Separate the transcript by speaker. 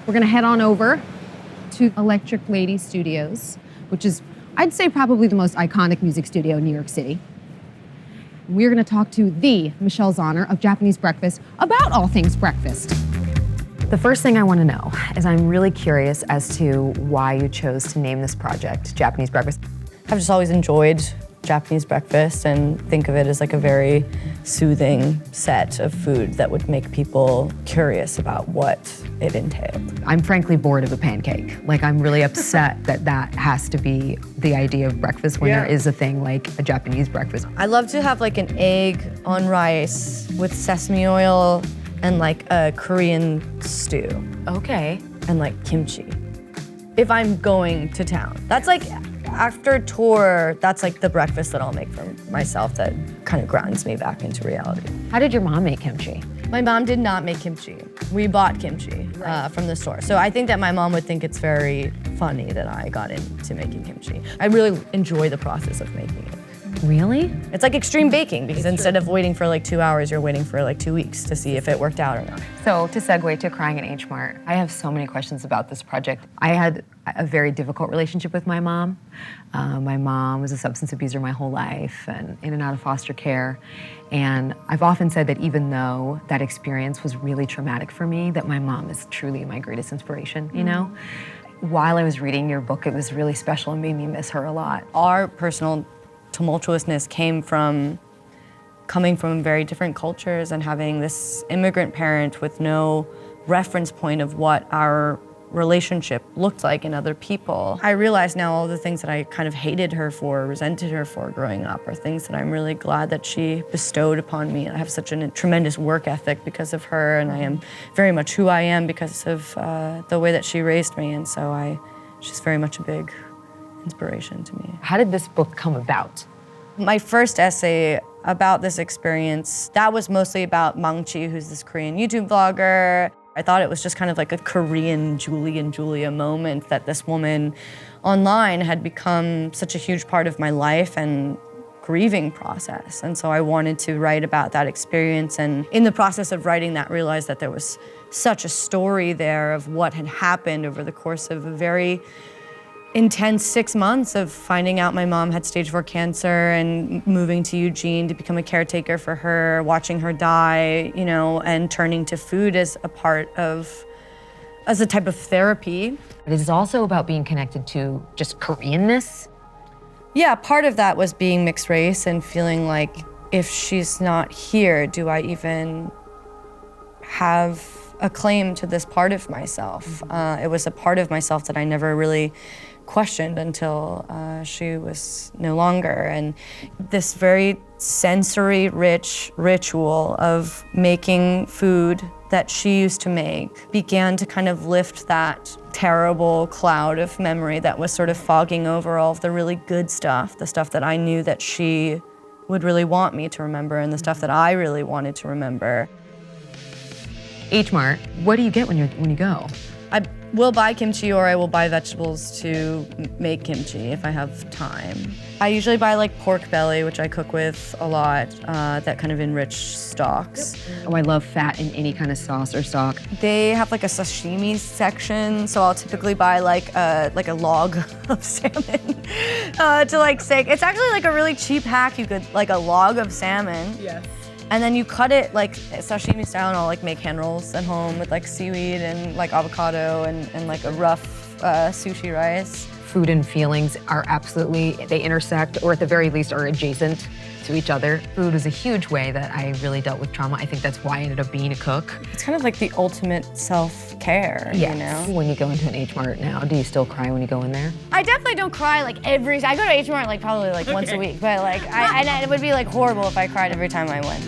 Speaker 1: We're gonna head on over to Electric Lady Studios, which is, I'd say, probably the most iconic music studio in New York City. We're gonna talk to the Michelle Zauner of Japanese Breakfast about all things breakfast.
Speaker 2: The first thing I want to know is I'm really curious as to why you chose to name this project Japanese Breakfast.
Speaker 3: I've just always enjoyed Japanese breakfast and think of it as like a very soothing set of food that would make people curious about what it entailed.
Speaker 2: I'm frankly bored of a pancake. Like, I'm really upset that that has to be the idea of breakfast when there is a thing like a Japanese breakfast.
Speaker 3: I love to have like an egg on rice with sesame oil and like a Korean stew.
Speaker 2: Okay.
Speaker 3: And like kimchi. If I'm going to town. That's like, after a tour, that's like the breakfast that I'll make for myself that kind of grounds me back into reality.
Speaker 2: How did your mom make kimchi?
Speaker 3: My mom did not make kimchi. We bought kimchi from the store. So I think that my mom would think it's very funny that I got into making kimchi. I really enjoy the process of making it.
Speaker 2: Really?
Speaker 3: It's like extreme baking because instead of waiting for like 2 hours, you're waiting for like 2 weeks to see if it worked out or not.
Speaker 2: So to segue to crying in H Mart, I have so many questions about this project. I had a very difficult relationship with my mom. My mom was a substance abuser my whole life and in and out of foster care. And I've often said that even though that experience was really traumatic for me, that my mom is truly my greatest inspiration, you know? While I was reading your book, it was really special and made me miss her a lot.
Speaker 3: Our personal tumultuousness came from coming from very different cultures and having this immigrant parent with no reference point of what our relationship looked like in other people. I realize now all the things that I kind of hated her for, resented her for growing up are things that I'm really glad that she bestowed upon me. I have such a tremendous work ethic because of her, and I am very much who I am because of the way that she raised me, and so she's very much a big inspiration to me.
Speaker 2: How did this book come about?
Speaker 3: My first essay about this experience, that was mostly about Mangchi, who's this Korean YouTube vlogger. I thought it was just kind of like a Korean Julie and Julia moment that this woman online had become such a huge part of my life and grieving process. And so I wanted to write about that experience, and in the process of writing that, realized that there was such a story there of what had happened over the course of a very intense 6 months of finding out my mom had stage 4 cancer and moving to Eugene to become a caretaker for her, watching her die, you know, and turning to food as a type of therapy.
Speaker 2: It is also about being connected to just Koreanness.
Speaker 3: Yeah, part of that was being mixed race and feeling like if she's not here, do I even have a claim to this part of myself? It was a part of myself that I never really questioned until she was no longer. And this very sensory-rich ritual of making food that she used to make began to kind of lift that terrible cloud of memory that was sort of fogging over all of the really good stuff, the stuff that I knew that she would really want me to remember and the stuff that I really wanted to remember.
Speaker 2: H Mart, what do you get when you go?
Speaker 3: I will buy kimchi, or I will buy vegetables to make kimchi if I have time. I usually buy like pork belly, which I cook with a lot, that kind of enriched stocks.
Speaker 2: Oh, I love fat in any kind of sauce or stock.
Speaker 3: They have like a sashimi section, so I'll typically buy like a log of salmon to like steak. It's actually like a really cheap hack. You could like a log of salmon. Yes. And then you cut it like sashimi style, and I'll like make hand rolls at home with like seaweed and like avocado and like a rough sushi rice.
Speaker 2: Food and feelings are absolutely, they intersect, or at the very least are adjacent to each other. Food is a huge way that I really dealt with trauma. I think that's why I ended up being a cook.
Speaker 3: It's kind of like the ultimate self-care,
Speaker 2: yes.
Speaker 3: You know?
Speaker 2: When you go into an H Mart now, do you still cry when you go in there?
Speaker 3: I definitely don't cry like I go to H Mart like probably like once a week, but like, and it would be like horrible if I cried every time I went.